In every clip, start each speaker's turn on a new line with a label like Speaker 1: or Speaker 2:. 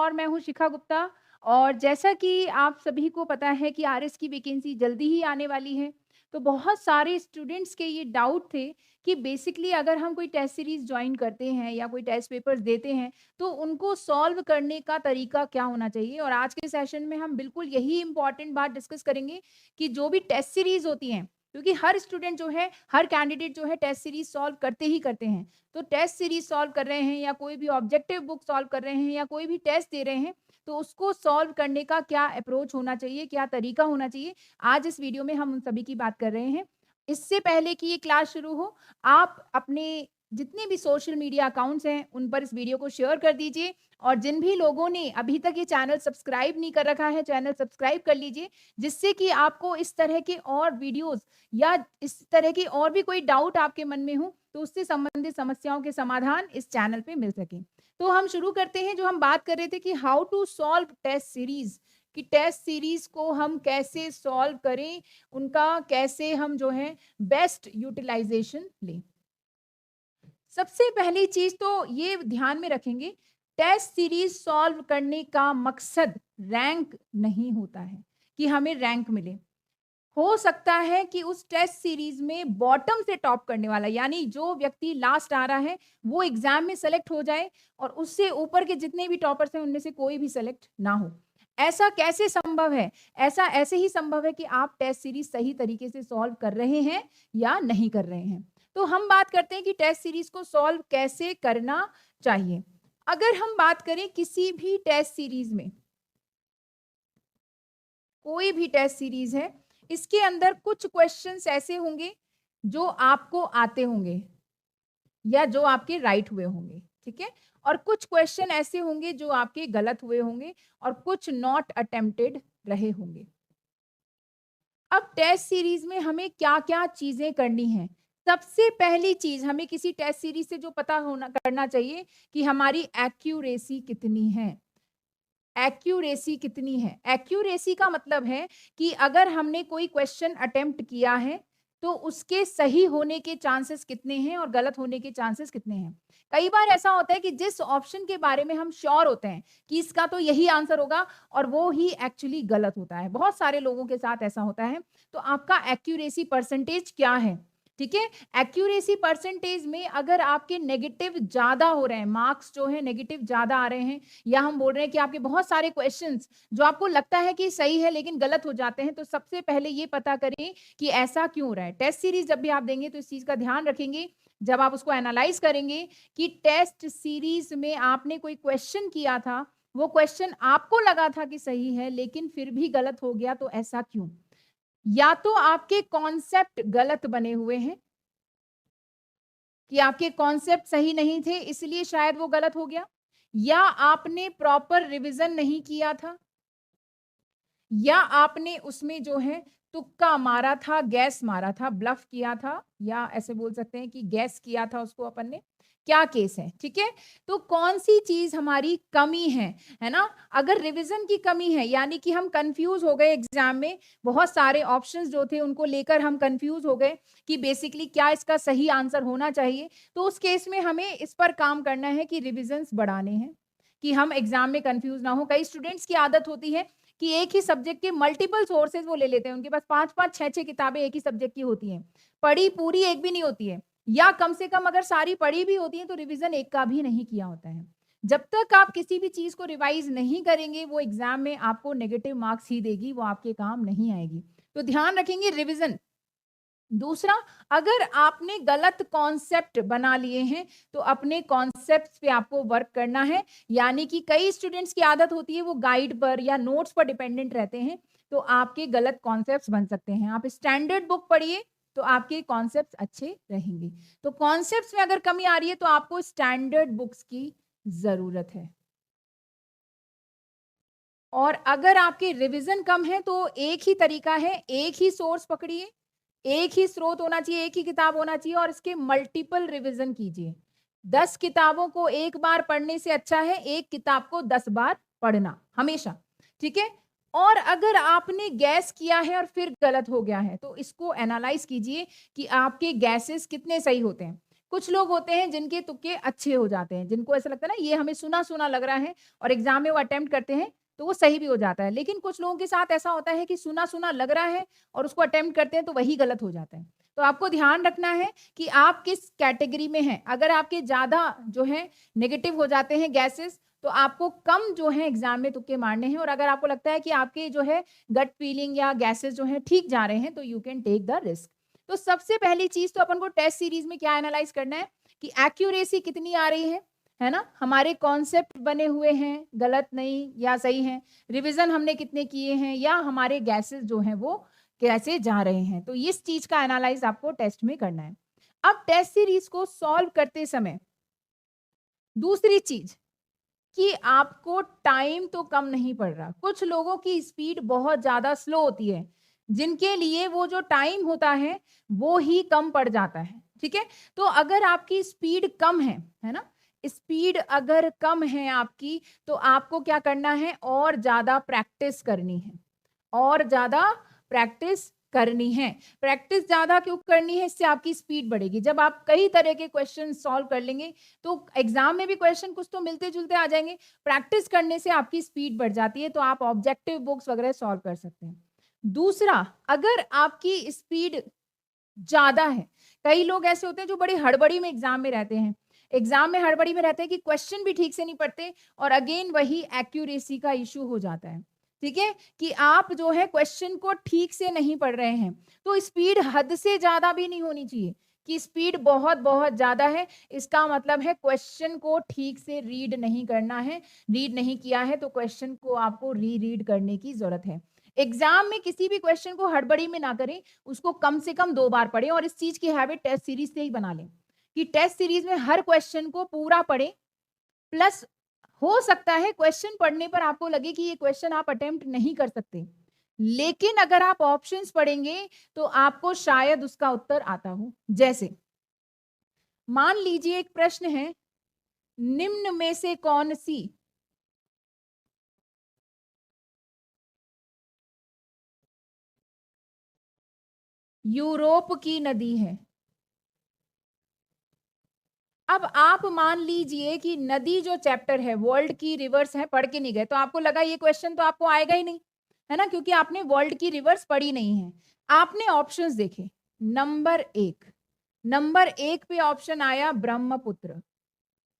Speaker 1: और मैं हूँ शिखा गुप्ता। और जैसा कि आप सभी को पता है कि आरएस की वैकेंसी जल्दी ही आने वाली है, तो बहुत सारे स्टूडेंट्स के ये डाउट थे कि बेसिकली अगर हम कोई टेस्ट सीरीज़ जॉइन करते हैं या कोई टेस्ट पेपर्स देते हैं, तो उनको सॉल्व करने का तरीका क्या होना चाहिए? और आज के सेशन में हम बिल्कुल यही इम्पोर्टेंट बात डिस्कस करेंगे कि जो भी टेस्ट सीरीज़ होती हैं, क्योंकि हर स्टूडेंट जो है, हर कैंडिडेट जो है टेस्ट सीरीज़ सॉल्व करते ही करते हैं। तो टेस्ट सीरीज सॉल्व कर रहे हैं या कोई भी ऑब्जेक्टिव बुक सॉल्व कर रहे हैं या कोई भी टेस्ट दे रहे हैं, तो उसको सॉल्व करने का क्या अप्रोच होना चाहिए, क्या तरीका होना चाहिए, आज इस वीडियो में हम उन सभी की बात कर रहे हैं। इससे पहले कि ये क्लास शुरू हो, आप अपने जितने भी सोशल मीडिया अकाउंट्स हैं, उन पर इस वीडियो को शेयर कर दीजिए। और जिन भी लोगों ने अभी तक ये चैनल सब्सक्राइब नहीं कर रखा है, चैनल सब्सक्राइब कर लीजिए, जिससे कि आपको इस तरह के और वीडियोज़ या इस तरह की और भी कोई डाउट आपके मन में हो, तो उससे संबंधित समस्याओं के समाधान इस चैनल पे मिल सकें। तो हम शुरू करते हैं, जो हम बात कर रहे थे कि how to solve test series, कि टेस्ट सीरीज़ को हम कैसे सॉल्व करें, उनका कैसे हम जो है बेस्ट यूटिलाइज़ेशन लें। सबसे पहली चीज़ तो ये ध्यान में रखेंगे, टेस्ट सीरीज़ सॉल्व करने का मकसद रैंक नहीं होता है, कि हमें रैंक मिले। हो सकता है कि उस टेस्ट सीरीज में बॉटम से टॉप करने वाला, यानी जो व्यक्ति लास्ट आ रहा है, वो एग्जाम में सेलेक्ट हो जाए और उससे ऊपर के जितने भी टॉपर्स हैं उनमें से कोई भी सेलेक्ट ना हो। ऐसा कैसे संभव है? ऐसा ऐसे ही संभव है कि आप टेस्ट सीरीज सही तरीके से सॉल्व कर रहे हैं या नहीं कर रहे हैं। तो हम बात करते हैं कि टेस्ट सीरीज को सॉल्व कैसे करना चाहिए। अगर हम बात करें किसी भी टेस्ट सीरीज में, कोई भी टेस्ट सीरीज है, इसके अंदर कुछ क्वेश्चंस ऐसे होंगे जो आपको आते होंगे या जो आपके राइट हुए होंगे, ठीक है? और कुछ क्वेश्चन ऐसे होंगे जो आपके गलत हुए होंगे और कुछ नॉट अटेम्प्टेड रहे होंगे। अब टेस्ट सीरीज में हमें क्या-क्या चीजें करनी हैं? सबसे पहली चीज हमें किसी टेस्ट सीरीज से जो पता होना करना चाहिए कि हमारी एक्यूरेसी कितनी है। एक्यूरेसी कितनी है? एक्यूरेसी का मतलब है कि अगर हमने कोई क्वेश्चन अटेम्प्ट किया है, तो उसके सही होने के चांसेस कितने हैं और गलत होने के चांसेस कितने हैं। कई बार ऐसा होता है कि जिस ऑप्शन के बारे में हम श्योर होते हैं कि इसका तो यही आंसर होगा और वो ही एक्चुअली गलत होता है। बहुत सारे लोगों के साथ ऐसा होता है। तो आपका एक्यूरेसी परसेंटेज क्या है? ठीक है? एक्यूरेसी परसेंटेज में अगर आपके नेगेटिव ज़्यादा हो रहे हैं, मार्क्स जो है नेगेटिव ज़्यादा आ रहे हैं, या हम बोल रहे हैं कि आपके बहुत सारे क्वेश्चंस जो आपको लगता है कि सही है लेकिन गलत हो जाते हैं, तो सबसे पहले ये पता करें कि ऐसा क्यों हो रहा है। टेस्ट सीरीज जब भी आप देंगे तो इस चीज़ का ध्यान रखेंगे, जब आप उसको एनालाइज़ करेंगे कि टेस्ट सीरीज में आपने कोई क्वेश्चन किया था, वो क्वेश्चन आपको लगा था कि सही है लेकिन फिर भी गलत हो गया, तो ऐसा क्यों? या तो आपके कॉन्सेप्ट गलत बने हुए हैं, कि आपके कॉन्सेप्ट सही नहीं थे इसलिए शायद वो गलत हो गया, या आपने प्रॉपर रिवीजन नहीं किया था, या आपने उसमें जो है तुक्का मारा था, गैस मारा था, ब्लफ किया था, या ऐसे बोल सकते हैं कि गैस किया था उसको अपन ने। क्या केस है, ठीक है? तो कौन-सी चीज़ हमारी कमी है ना? अगर रिवीजन की कमी है, यानी कि हम कन्फ्यूज़ हो गए एग्ज़ाम में, बहुत सारे ऑप्शंस जो थे उनको लेकर हम कन्फ्यूज़ हो गए कि बेसिकली क्या इसका सही आंसर होना चाहिए, तो उस केस में हमें इस पर काम करना है कि रिविजन्स बढ़ाने हैं, कि हम एग्ज़ाम में कन्फ्यूज़ ना हो। कई स्टूडेंट्स की आदत होती है कि एक ही सब्जेक्ट के मल्टीपल सोर्सेज़ वो ले लेते हैं। उनके पास 5-5, 6-6 किताबें एक ही सब्जेक्ट की होती हैं। पढ़ी पूरी एक भी नहीं होती है, या कम से कम अगर सारी पढ़ी भी होती हैं तो रिवीजन एक का भी नहीं किया होता है। जब तक आप किसी भी चीज़ को रिवाइज़ नहीं करेंगे, वो एग्ज़ाम में आपको नेगेटिव मार्क्स ही देगी, वो आपके काम नहीं आएगी। तो ध्यान रखेंगे रिवीजन। दूसरा, अगर आपने गलत कॉन्सेप्ट बना लिए हैं, तो अपने कॉन्सेप्ट्स पे आपको वर्क करना है। यानी कि कई स्टूडेंट्स की आदत होती है वो गाइड पर या नोट्स पर डिपेंडेंट रहते हैं, तो आपके गलत कॉन्सेप्ट्स बन सकते हैं। आप स्टैंडर्ड बुक पढ़िए, तो आपके कॉन्सेप्ट्स अच्छे रहेंगे। तो कॉन्सेप्ट्स में अगर कमी आ रही है, तो आपको स्टैंडर्ड बुक्स की ज़रूरत है। और अगर आपकी रिवीजन कम है, तो एक ही तरीका है, एक ही सोर्स पकड़िए, एक ही स्रोत होना चाहिए, एक ही किताब होना चाहिए और इसके मल्टीपल रिवीजन कीजिए। 10 किताबों को एक बार पढ़ने से अच्छा है एक किताब को 10 बार पढ़ना, हमेशा, ठीक है? और अगर आपने गैस किया है और फिर गलत हो गया है, तो इसको एनालाइज़ कीजिए कि आपके गैसेस कितने सही होते हैं। कुछ लोग होते हैं जिनके तुक्के अच्छे हो जाते हैं, जिनको ऐसा लगता है ना ये हमें सुना-सुना लग रहा है और एग्ज़ाम में वो अटेम्प्ट करते हैं, तो वो सही भी हो जाता है। लेकिन कुछ लोगों के साथ ऐसा होता है कि सुना-सुना लग रहा है और उसको अटेम्प्ट करते हैं तो वही गलत हो जाता है। तो आपको ध्यान रखना है कि आप किस कैटेगरी में हैं। अगर आपके ज़्यादा जो है नेगेटिव हो जाते हैं गैसेज़, तो आपको कम जो है एग्ज़ाम में तुक्के मारने हैं, और अगर आपको लगता है कि आपके जो है गट फीलिंग या गैसेज़ जो हैं ठीक जा रहे हैं, तो you can take the risk. तो सबसे पहली चीज़ तो अपन को टेस्ट सीरीज़ में क्या एनालाइज़ करना है कि एक्यूरेसी कितनी आ रही है ना? हमारे कॉन्सेप्ट बने हुए हैं, गलत नहीं या सही हैं, रिवीज़न हमने कितने किए हैं या हमारे गैसेज़ जो हैं वो कैसे जा रहे हैं। तो इस चीज़ का एनालाइज़ आपको टेस्ट में करना है। अब टेस्ट सीरीज़ को सॉल्व करते समय दूसरी चीज़ कि आपको टाइम तो कम नहीं पड़ रहा। कुछ लोगों की स्पीड बहुत ज़्यादा स्लो होती है, जिनके लिए वो जो टाइम होता है, वो ही कम पड़ जाता है, ठीक है? तो अगर आपकी स्पीड कम है ना? स्पीड अगर कम है आपकी, तो आपको क्या करना है और ज़्यादा प्रैक्टिस करनी है। और ज़्यादा प्रैक्टिस करनी है। प्रैक्टिस ज़्यादा क्यों करनी है? इससे आपकी स्पीड बढ़ेगी। जब आप कई तरह के क्वेश्चन सॉल्व कर लेंगे, तो एग्ज़ाम में भी क्वेश्चन कुछ तो मिलते-जुलते आ जाएँगे। प्रैक्टिस करने से आपकी स्पीड बढ़ जाती है, तो आप ऑब्जेक्टिव बुक्स वगैरह सॉल्व कर सकते हैं। दूसरा, अगर आपकी स्पीड ज़्यादा है, कई लोग ऐसे होते हैं जो बड़ी हड़बड़ी में एग्ज़ाम में रहते हैं। एग्ज़ाम में हड़बड़ी में रहते हैं कि क्वेश्चन भी ठीक से नहीं पढ़ते और अगेन वही एक्यूरेसी का इश्यू हो जाता है। ठीक है? कि आप जो है क्वेश्चन को ठीक से नहीं पढ़ रहे हैं। तो स्पीड हद से ज़्यादा भी नहीं होनी चाहिए कि स्पीड बहुत-बहुत ज़्यादा है, इसका मतलब है क्वेश्चन को ठीक से रीड नहीं करना है, रीड नहीं किया है तो क्वेश्चन को आपको री-रीड करने की ज़रूरत है। एग्ज़ाम में किसी भी क्वेश्चन को हड़बड़ी में ना करें, उसको कम से कम 2 बार पढ़ें और इस चीज़ की हैबिट टेस्ट सीरीज़ से ही बना लें, कि टेस्ट सीरीज़ में हर क्वेश्चन को पूरा पढ़ें, प्लस हो सकता है क्वेश्चन पढ़ने पर आपको लगे कि ये क्वेश्चन आप अटेम्प्ट नहीं कर सकते। लेकिन अगर आप ऑप्शंस पढ़ेंगे, तो आपको शायद उसका उत्तर आता हो। जैसे, मान लीजिए एक प्रश्न है, निम्न में से कौन-सी यूरोप की नदी है? अब आप मान लीजिए कि नदी जो चैप्टर है, वर्ल्ड की रिवर्स है, पढ़ के नहीं गए, तो आपको लगा ये क्वेश्चन तो आपको आएगा ही नहीं, है ना? क्योंकि आपने वर्ल्ड की रिवर्स पढ़ी नहीं है। आपने ऑप्शंस देखे, नंबर 1 नंबर 1 पे ऑप्शन आया ब्रह्मपुत्र।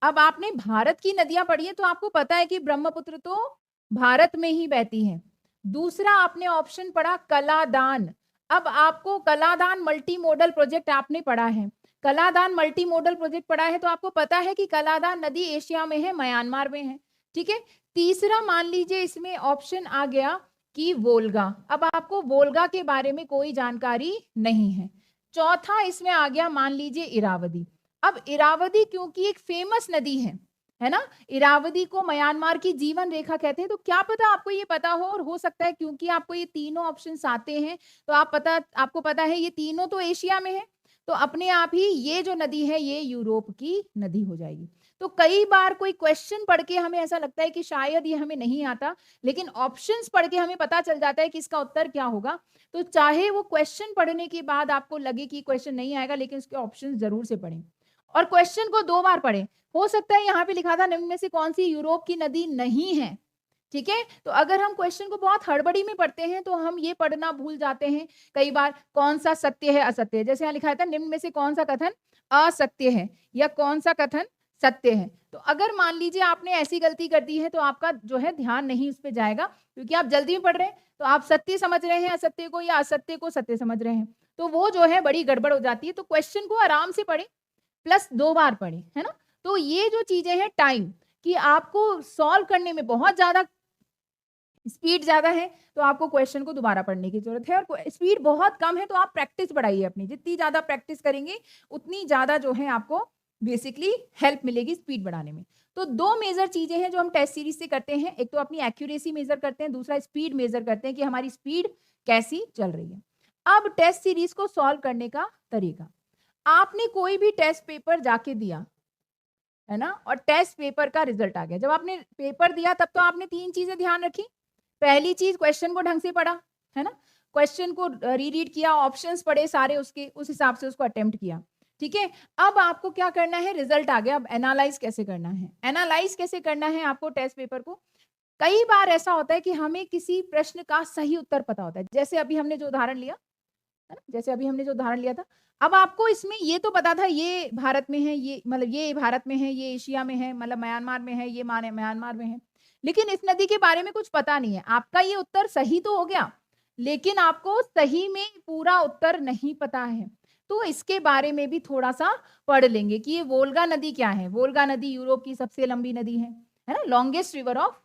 Speaker 1: अब आपने भारत की नदियाँ पढ़ी हैं, तो आपको पता है कि ब्रह्मपुत्र तो भारत में ही बहती है। दूसरा आपने ऑप्शन पढ़ा कलादान। अब आपको कलादान मल्टी मॉडल प्रोजेक्ट आपने पढ़ा है। कलादान मल्टी मॉडल प्रोजेक्ट पढ़ा है तो आपको पता है कि कलादान नदी एशिया में है, म्यांमार में है। ठीक है? तीसरा मान लीजिए इसमें ऑप्शन आ गया कि वोल्गा। अब आपको वोल्गा के बारे में कोई जानकारी नहीं है। चौथा इसमें आ गया मान लीजिए इरावदी। अब इरावदी क्योंकि एक फेमस नदी है ना? इरावदी को म्यांमार की जीवन रेखा कहते हैं, तो क्या पता आपको ये पता हो, और हो सकता है क्योंकि आपको ये तीनों ऑप्शंस आते हैं, तो आपको पता है ये तीनों तो एशिया में है, तो अपने आप ही ये जो नदी है ये यूरोप की नदी हो जाएगी। तो कई बार कोई क्वेश्चन पढ़ के हमें ऐसा लगता है कि शायद ये हमें नहीं आता, लेकिन ऑप्शंस पढ़ के हमें पता चल जाता है कि इसका उत्तर क्या होगा। तो चाहे वो क्वेश्चन पढ़ने के बाद आपको लगे कि क्वेश्चन नहीं आएगा, लेकिन उसके ऑप्शंस ज़रूर से पढ़ें। और क्वेश्चन को 2 बार पढ़ें। हो सकता है यहाँ पे लिखा था निम्न में से कौन-सी यूरोप की नदी नहीं है, ठीक है? तो अगर हम क्वेश्चन को बहुत हड़बड़ी में पढ़ते हैं, तो हम ये पढ़ना भूल जाते हैं कई बार कौन-सा सत्य है, असत्य है। जैसे यहाँ लिखा था निम्न में से कौन-सा कथन असत्य है या कौन-सा कथन सत्य है। तो अगर मान लीजिए आपने ऐसी गलती कर दी है, तो आपका जो है ध्यान नहीं उस पे जाएगा, क्योंकि आप जल्दी में पढ़ रहे हैं, तो आप सत्य समझ रहे हैं असत्य को या असत्य को सत्य समझ रहे हैं। तो वो जो है बड़ी गड़बड़ हो जाती है। तो क्वेश्चन को आराम से पढ़ें, प्लस 2 बार पढ़ें, है ना? तो ये जो चीज़ें हैं टाइम कि आपको सॉल्व करने में बहुत ज़्यादा स्पीड ज़्यादा है, तो आपको क्वेश्चन को दोबारा पढ़ने की ज़रूरत है, और स्पीड बहुत कम है, तो आप प्रैक्टिस बढ़ाइए अपनी। जितनी ज़्यादा प्रैक्टिस करेंगे, उतनी ज़्यादा जो है आपको बेसिकली हेल्प मिलेगी स्पीड बढ़ाने में। तो 2 मेजर चीज़ें हैं जो हम टेस्ट सीरीज़ से करते हैं। एक तो अपनी एक्यूरेसी मेज़र करते हैं, दूसरा स्पीड मेज़र करते हैं कि हमारी स्पीड कैसी चल रही है। अब टेस्ट सीरीज़ को सॉल्व करने का तरीका। आपने कोई भी टेस्ट पेपर जाके दिया, है ना? और टेस्ट पेपर का रिजल्ट आ गया। जब आपने पेपर दिया तब तो आपने 3 चीज़ें ध्यान रखी। पहली चीज़ क्वेश्चन को ढंग से पढ़ा, है ना? क्वेश्चन को री-रीड किया, ऑप्शंस पढ़े सारे उसके, उस हिसाब से उसको अटेम्प्ट किया। ठीक है? अब आपको क्या करना है, रिजल्ट आ गया, अब एनालाइज़ कैसे करना है? एनालाइज़ कैसे करना है आपको टेस्ट पेपर को? कई बार ऐसा होता है कि हमें किसी प्रश्न का सही उत्तर पता होता है। जैसे अभी हमने जो उदाहरण लिया, है ना? जैसे अभी हमने जो उदाहरण लिया था, अब आपको इसमें ये तो पता था ये भारत में है, ये मतलब ये भारत में है, ये एशिया में है, मतलब म्यांमार में है, ये माने म्यांमार में है। लेकिन इस नदी के बारे में कुछ पता नहीं है। आपका ये उत्तर सही तो हो गया, लेकिन आपको सही में पूरा उत्तर नहीं पता है। तो इसके बारे में भी थोड़ा-सा पढ़ लेंगे कि ये वोल्गा नदी क्या है? वोल्गा नदी यूरोप की सबसे लंबी नदी है ना? Longest river of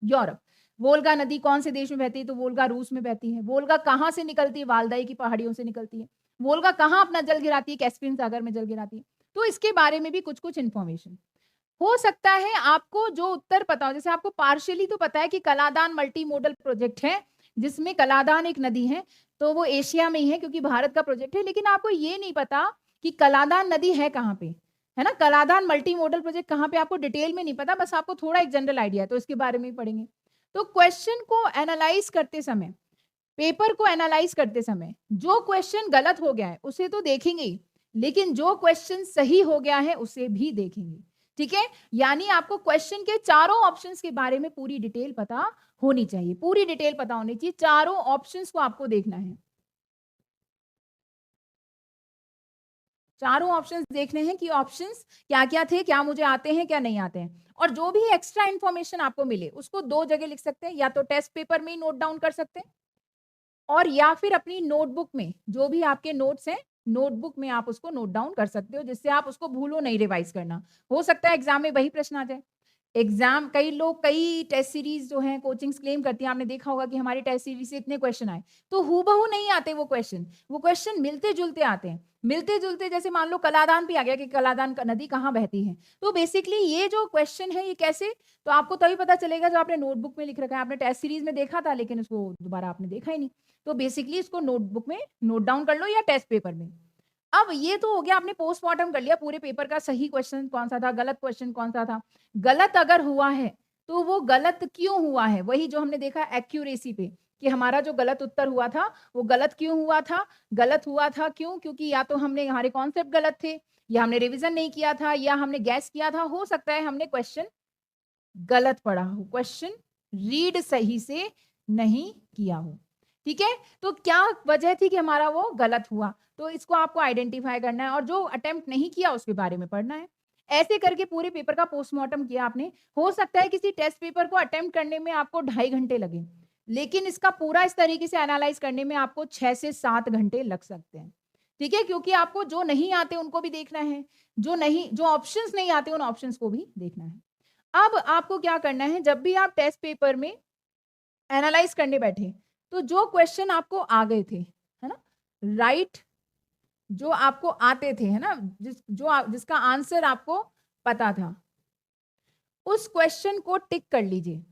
Speaker 1: Europe. Volga नदी कौन से देश में बहती है? तो वोल्गा रूस में बहती है। वोल्गा कहाँ से निकलती है? वाल्दाई की पहाड़ियों से निकलती है। वोल्गा कहाँ अपना जल गिराती है? कैस्पियन सागर में जल गिराती है। तो इसके बारे में भी कुछ-कुछ इन्फॉर्मेशन। हो सकता है आपको जो उत्तर पता हो, जैसे आपको पार्शियली तो पता है कि कलादान मल्टी मोडल प्रोजेक्ट है, जिसमें कलादान एक नदी है, तो वो एशिया में ही है क्योंकि भारत का प्रोजेक्ट है, लेकिन आपको ये नहीं पता कि कलादान नदी है कहाँ पे, है ना? कलादान मल्टी मोडल प्रोजेक्ट कहाँ पे आपको डिटेल में नहीं पता, बस आपको थोड़ा एक जनरल आइडिया है, तो इसके बारे में ही पढ़ेंगे। तो क्वेश्चन को एनालाइज़ करते समय, पेपर को एनालाइज़ करते समय, जो क्वेश्चन गलत हो गया है, उसे तो देखेंगे ही, लेकिन जो क्वेश्चन सही हो गया है, उसे भी देखेंगे। ठीक है? यानी आपको क्वेश्चन के चारों ऑप्शंस के बारे में पूरी डिटेल पता होनी चाहिए। पूरी डिटेल पता होनी चाहिए, चारों ऑप्शंस को आपको देखना है। चारों ऑप्शंस देखने हैं कि ऑप्शंस क्या-क्या थे, क्या मुझे आते हैं, क्या नहीं आते हैं। और जो भी एक्स्ट्रा इन्फॉर्मेशन आपको मिले, उसको 2 जगह लिख सकते हैं, या तो टेस्ट पेपर में ही नोट डाउन कर सकते हैं और या फिर अपनी नोटबुक में, जो भी आपके नोट्स हैं, नोटबुक में आप उसको नोट डाउन कर सकते हो, जिससे आप उसको भूलो नहीं रिवाइज़ करना। हो सकता है एग्ज़ाम में वही प्रश्न आ जाए। एग्ज़ाम कई लोग कई टेस्ट सीरीज़ जो हैं कोचिंग्स क्लेम करती हैं, आपने देखा होगा कि हमारी टेस्ट सीरीज़ से इतने क्वेश्चन आए, तो हूबहू नहीं आते वो क्वेश्चन मिलते-जुलते आते हैं। मिलते-जुलते जैसे मान लो कलादान पे आ गया कि कलादान क नदी कहाँ बहती है। तो बेसिकली ये जो क्वेश्चन है ये कैसे, तो आपको तभी पता चलेगा जब आपने नोटबुक में लिख रखा है। आपने टेस्ट सीरीज़ में देखा था लेकिन उसको दोबारा आपने देखा ही नहीं। तो बेसिकली इसको नोटबुक में नोट डाउन कर लो या टेस्ट पेपर में। अब ये तो हो गया, आपने पोस्टमार्टम कर लिया पूरे पेपर का, सही क्वेश्चन कौन-सा था, गलत क्वेश्चन कौन-सा था। गलत अगर हुआ है, तो वो गलत क्यों हुआ है? वही जो हमने देखा एक्यूरेसी पे, कि हमारा जो गलत उत्तर हुआ था, वो गलत क्यों हुआ था? गलत हुआ था क्यों? क्योंकि या तो हमने हमारे कॉन्सेप्ट गलत थे, या हमने रिवीज़न नहीं किया था, या हमने गेस किया था। हो सकता है हमने क्वेश्चन गलत पढ़ा हो, क्वेश्चन रीड सही से नहीं किया हो। ठीक है? तो क्या वजह थी कि हमारा वो गलत हुआ? तो इसको आपको आइडेंटिफ़ाई करना है और जो अटेम्प्ट नहीं किया उसके बारे में पढ़ना है। ऐसे करके पूरे पेपर का पोस्टमार्टम किया आपने। हो सकता है किसी टेस्ट पेपर को अटेम्प्ट करने में आपको 2.5 घंटे लगे, लेकिन इसका पूरा इस तरीके से एनालाइज़ करने में आपको 6 से 7 घंटे लग सकते हैं। ठीक है? क्योंकि आपको जो नहीं आते उनको भी देखना है, जो ऑप्शंस नहीं आते उन ऑप्शंस को भी देखना है। अब आपको क्या करना है, जब भी आप टेस्ट पेपर में एनालाइज़ करने बैठे, तो जो क्वेश्चन आपको आ गए थे, है ना? राइट, जो आपको आते थे, है ना? जिसका आंसर आपको पता था, उस क्वेश्चन को टिक कर लीजिए।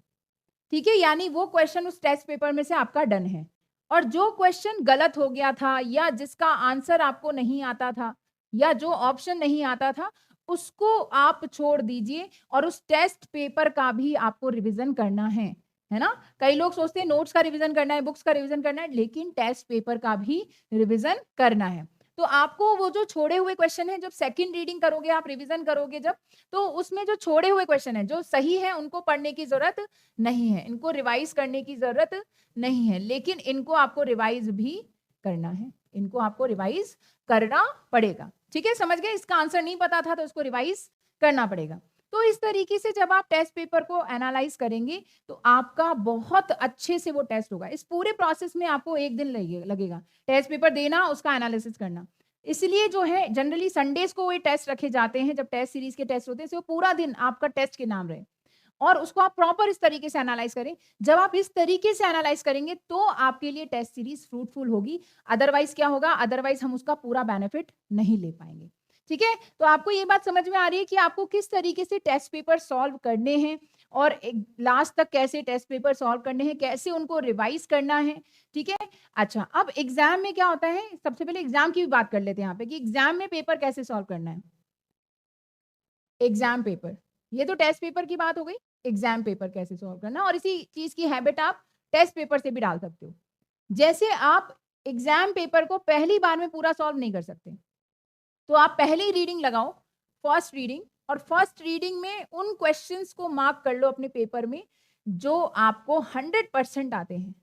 Speaker 1: ठीक है? यानी वो क्वेश्चन उस टेस्ट पेपर में से आपका डन है। और जो क्वेश्चन गलत हो गया था या जिसका आंसर आपको नहीं आता था या जो ऑप्शन नहीं आता था, उसको आप छोड़ दीजिए और उस टेस्ट पेपर का भी आपको रिवीज़न करना है ना? कई लोग सोचते हैं नोट्स का रिवीज़न करना है, बुक्स का रिवीज़न करना है, लेकिन टेस्ट पेपर का भी रिवीज़न करना है। तो आपको वो जो छोड़े हुए क्वेश्चन हैं, जब सेकंड रीडिंग करोगे, आप रिवीज़न करोगे जब, तो उसमें जो छोड़े हुए क्वेश्चन हैं, जो सही हैं, उनको पढ़ने की ज़रूरत नहीं है, इनको रिवाइज़ करने की ज़रूरत नहीं है, लेकिन इनको आपको रिवाइज़ भी करना है, इनको आपको रिवाइज़ करना पड़ेगा। ठीक है, समझ गए? इसका आंसर नहीं पता था तो इसको रिवाइज़ करना पड़ेगा। तो इस तरीके से जब आप टेस्ट पेपर को एनालाइज़ करेंगे, तो आपका बहुत अच्छे से वो टेस्ट होगा। इस पूरे प्रोसेस में आपको 1 दिन लगेगा। टेस्ट पेपर देना, उसका एनालिसिस करना। इसलिए जो है जनरली संडेज़ को ये टेस्ट रखे जाते हैं, जब टेस्ट सीरीज़ के टेस्ट होते हैं, तो पूरा दिन आपका टेस्ट के नाम रहे। और उसको आप प्रॉपर इस तरीके से एनालाइज़ करें। जब आप इस तरीके से एनालाइज़ करेंगे, तो आपके लिए टेस्ट सीरीज़ फ्रूटफुल होगी। अदरवाइज़ क्या होगा? अदरवाइज़ हम उसका पूरा बेनिफिट नहीं ले पाएँगे। ठीक है? तो आपको ये बात समझ में आ रही है कि आपको किस तरीके से टेस्ट पेपर सॉल्व करने हैं और एक लास्ट तक कैसे टेस्ट पेपर सॉल्व करने हैं, कैसे उनको रिवाइज़ करना है। ठीक है? अच्छा, अब एग्ज़ाम में क्या होता है, सबसे पहले एग्ज़ाम की भी बात कर लेते हैं यहाँ पे कि एग्ज़ाम में पेपर कैसे सॉल्व करना है। एग्ज़ाम पेपर, ये तो टेस्ट पेपर की बात हो गई, एग्ज़ाम पेपर कैसे सॉल्व करना है और इसी चीज़ की हैबिट आप टेस्ट पेपर से भी डाल सकते हो। जैसे आप एग्ज़ाम पेपर को पहली बार में पूरा सॉल्व नहीं कर सकते। तो आप पहली रीडिंग लगाओ, फर्स्ट रीडिंग, और फर्स्ट रीडिंग में उन क्वेश्चंस को मार्क कर लो अपने पेपर में जो आपको 100% आते हैं,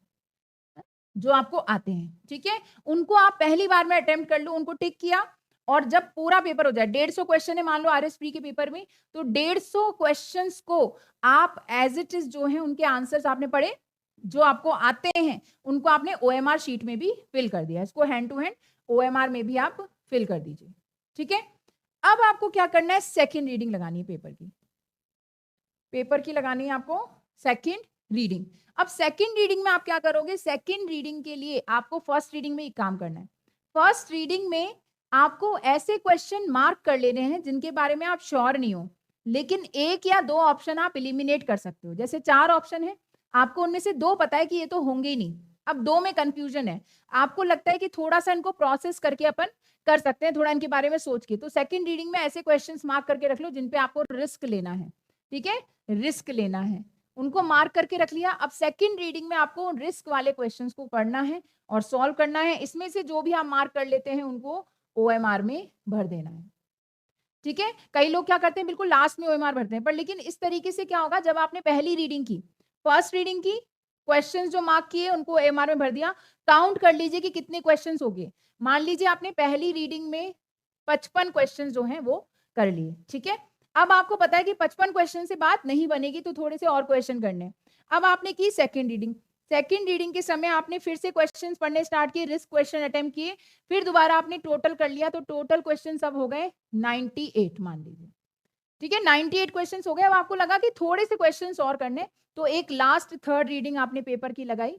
Speaker 1: जो आपको आते हैं, ठीक है? उनको आप पहली बार में अटेम्प्ट कर लो, उनको टिक किया, और जब पूरा पेपर हो जाए, 150 क्वेश्चन है मान लो आरएस प्री के पेपर में, तो 150 क्वेश्चंस को आप एज इट इज जो है उनके आंसर्स आपने पढ़े, जो आपको आते हैं उनको आपने ओएमआर शीट में भी फिल कर दिया, इसको हैंड टू हैंड ओएमआर में भी आप फिल कर दीजिए, ठीक है? अब आपको क्या करना है, सेकेंड रीडिंग लगानी है पेपर की, पेपर की लगानी है आपको सेकेंड रीडिंग। अब सेकेंड रीडिंग में आप क्या करोगे, सेकेंड रीडिंग के लिए आपको फर्स्ट रीडिंग में एक काम करना है। फर्स्ट रीडिंग में आपको ऐसे क्वेश्चन मार्क कर लेने हैं जिनके बारे में आप श्योर नहीं हो, लेकिन एक या दो ऑप्शन आप एलिमिनेट कर सकते हो। जैसे 4 ऑप्शन है, आपको उनमें से 2 पता है कि ये तो होंगे ही नहीं, अब 2 में कंफ्यूजन है, आपको लगता है कि थोड़ा-सा इनको प्रोसेस करके अपन कर सकते हैं, थोड़ा इनके बारे में सोच के। तो सेकंड रीडिंग में ऐसे क्वेश्चंस मार्क करके रख लो जिन पे आपको रिस्क लेना है, ठीक है? रिस्क लेना है, उनको मार्क करके रख लिया। अब सेकंड रीडिंग में आपको रिस्क वाले क्वेश्चंस को पढ़ना है और सॉल्व करना है। इसमें से जो भी आप मार्क कर लेते हैं उनको ओएमआर में भर देना है, ठीक है? कई लोग क्या करते हैं, बिल्कुल लास्ट में ओएमआर भरते हैं, पर लेकिन इस तरीके से क्या होगा, जब आपने पहली रीडिंग की, फर्स्ट रीडिंग की, क्वेश्चंस जो मार्क किए उनको ओएमआर में भर दिया, काउंट कर लीजिए कि कितने क्वेश्चंस हो गए। मान लीजिए आपने पहली रीडिंग में 55 क्वेश्चंस जो हैं वो कर लिए, ठीक है? अब आपको पता है कि 55 क्वेश्चन से बात नहीं बनेगी, तो थोड़े से और क्वेश्चन करने हैं। अब आपने की सेकंड रीडिंग, सेकंड रीडिंग के समय आपने फिर से क्वेश्चंस पढ़ने स्टार्ट किए, रिस्क क्वेश्चन अटेम्प्ट किए, फिर दोबारा आपने टोटल कर लिया, तो टोटल क्वेश्चन अब हो गए 98 मान लीजिए, ठीक है? 98 क्वेश्चंस हो गए। अब आपको लगा कि थोड़े से क्वेश्चंस और करने, तो एक लास्ट थर्ड रीडिंग आपने पेपर की लगाई।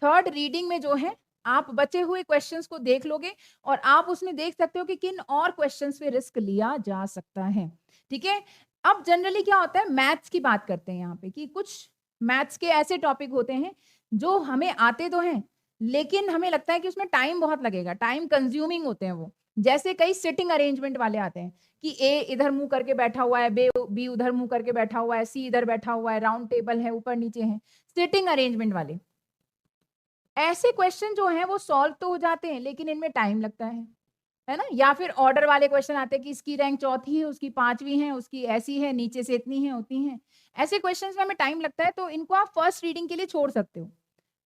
Speaker 1: थर्ड रीडिंग में जो है आप बचे हुए क्वेश्चंस को देख लोगे और आप उसमें देख सकते हो कि किन और क्वेश्चंस पे रिस्क लिया जा सकता है, ठीक है? अब जनरली क्या होता है, मैथ्स की बात करते हैं यहाँ पे, कि कुछ मैथ्स के ऐसे टॉपिक होते हैं जो हमें आते तो हैं, लेकिन हमें लगता है कि उसमें टाइम बहुत लगेगा, टाइम कंज्यूमिंग होते हैं वो। जैसे कई सिटिंग अरेंजमेंट वाले आते हैं कि ए इधर मुंह करके बैठा हुआ है, बी उधर मुंह करके बैठा हुआ है, सी इधर बैठा हुआ है, राउंड टेबल है, ऊपर नीचे है, सिटिंग अरेंजमेंट वाले। ऐसे क्वेश्चन जो हैं वो सॉल्व तो हो जाते हैं, लेकिन इनमें टाइम लगता है ना? या फिर ऑर्डर वाले क्वेश्चन आते हैं कि इसकी रैंक चौथी है, उसकी 5वीं है, उसकी ऐसी है, नीचे से इतनी है, उतनी है। ऐसे क्वेश्चंस में हमें टाइम लगता है, तो इनको आप फर्स्ट रीडिंग के लिए छोड़ सकते हो।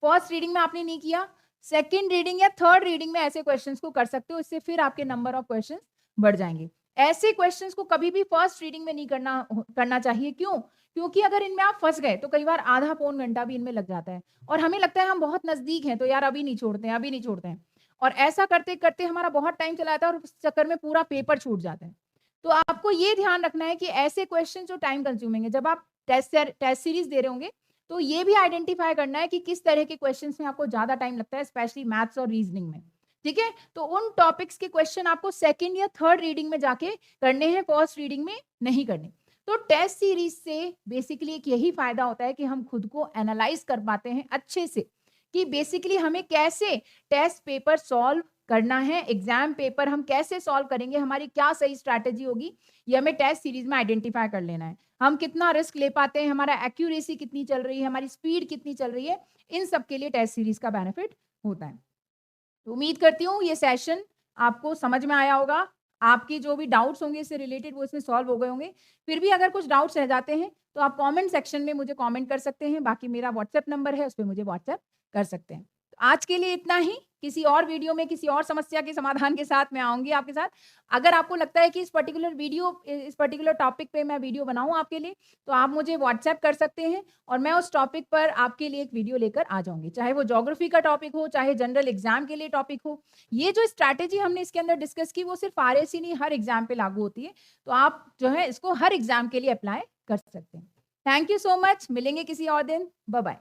Speaker 1: फर्स्ट रीडिंग में आपने नहीं किया, सेकंड रीडिंग या थर्ड रीडिंग में ऐसे क्वेश्चंस को कर सकते हो, इससे फिर आपके नंबर ऑफ क्वेश्चंस बढ़ जाएँगे। ऐसे क्वेश्चंस को कभी भी फर्स्ट रीडिंग में नहीं करना चाहिए, क्यों? क्योंकि अगर इनमें आप फँस गए, तो कई बार आधा पौन घंटा भी इनमें लग जाता है और हमें लगता है हम बहुत नज़दीक हैं, तो यार अभी नहीं छोड़ते हैं, अभी नहीं छोड़ते हैं। और ऐसा करते-करते हमारा बहुत टाइम चला जाता है और उस चक्कर में पूरा पेपर छूट जाता है। तो आपको ये ध्यान रखना है कि ऐसे क्वेश्चन जो टाइम कंज्यूमिंग है, जब आप टेस्ट सीरीज़ दे रहे होंगे, तो ये भी आइडेंटिफाई करना है कि किस तरह के क्वेश्चंस में आपको ज़्यादा टाइम लगता है, स्पेशली मैथ्स और रीजनिंग में, ठीक है? तो उन टॉपिक्स के क्वेश्चन आपको सेकंड या थर्ड रीडिंग में जाके करने हैं, फर्स्ट रीडिंग में नहीं करने। तो टेस्ट सीरीज़ से बेसिकली एक यही फ़ायदा होता है कि हम खुद को एनालाइज़ कर पाते हैं अच्छे से, कि बेसिकली हमें कैसे टेस्ट पेपर सॉल्व करना है, एग्ज़ाम पेपर हम कैसे सॉल्व करेंगे, हमारी क्या सही स्ट्रैटेजी होगी, ये हमें टेस्ट सीरीज़ में आइडेंटिफाई कर लेना है। हम कितना रिस्क ले पाते हैं, हमारा एक्यूरेसी कितनी चल रही है, हमारी स्पीड कितनी चल रही है, इन सब के लिए टेस्ट सीरीज़ का बेनिफिट होता है। तो उम्मीद करती हूँ ये सेशन आपको समझ में आया होगा। आपके जो भी डाउट्स होंगे इससे रिलेटेड वो इसमें सॉल्व हो गए होंगे। फिर भी अगर कुछ डाउट्स रह जाते हैं तो आप कमेंट सेक्शन में मुझे कमेंट कर सकते हैं। बाकी मेरा व्हाट्सएप नंबर है, उस पे मुझे व्हाट्सएप कर सकते हैं। तो आज के लिए इतना ही। किसी और वीडियो में किसी और समस्या के समाधान के साथ मैं आऊँगी आपके साथ। अगर आपको लगता है कि इस पर्टिकुलर टॉपिक पे मैं वीडियो बनाऊँ आपके लिए, तो आप मुझे व्हाट्सएप कर सकते हैं और मैं उस टॉपिक पर आपके लिए एक वीडियो लेकर आ जाऊँगी। चाहे वो ज्योग्राफी का टॉपिक हो, चाहे जनरल एग्ज़ाम के लिए टॉपिक हो। ये जो स्ट्रैटेजी हमने इसके अंदर डिस्कस की वो सिर्फ़ आरएससी नहीं, हर एग्ज़ाम पे लागू होती है। तो आप जो है इसको हर एग्ज़ाम के लिए अप्लाई कर सकते हैं। Thank you so much. मिलेंगे किसी और दिन। बाय-बाय।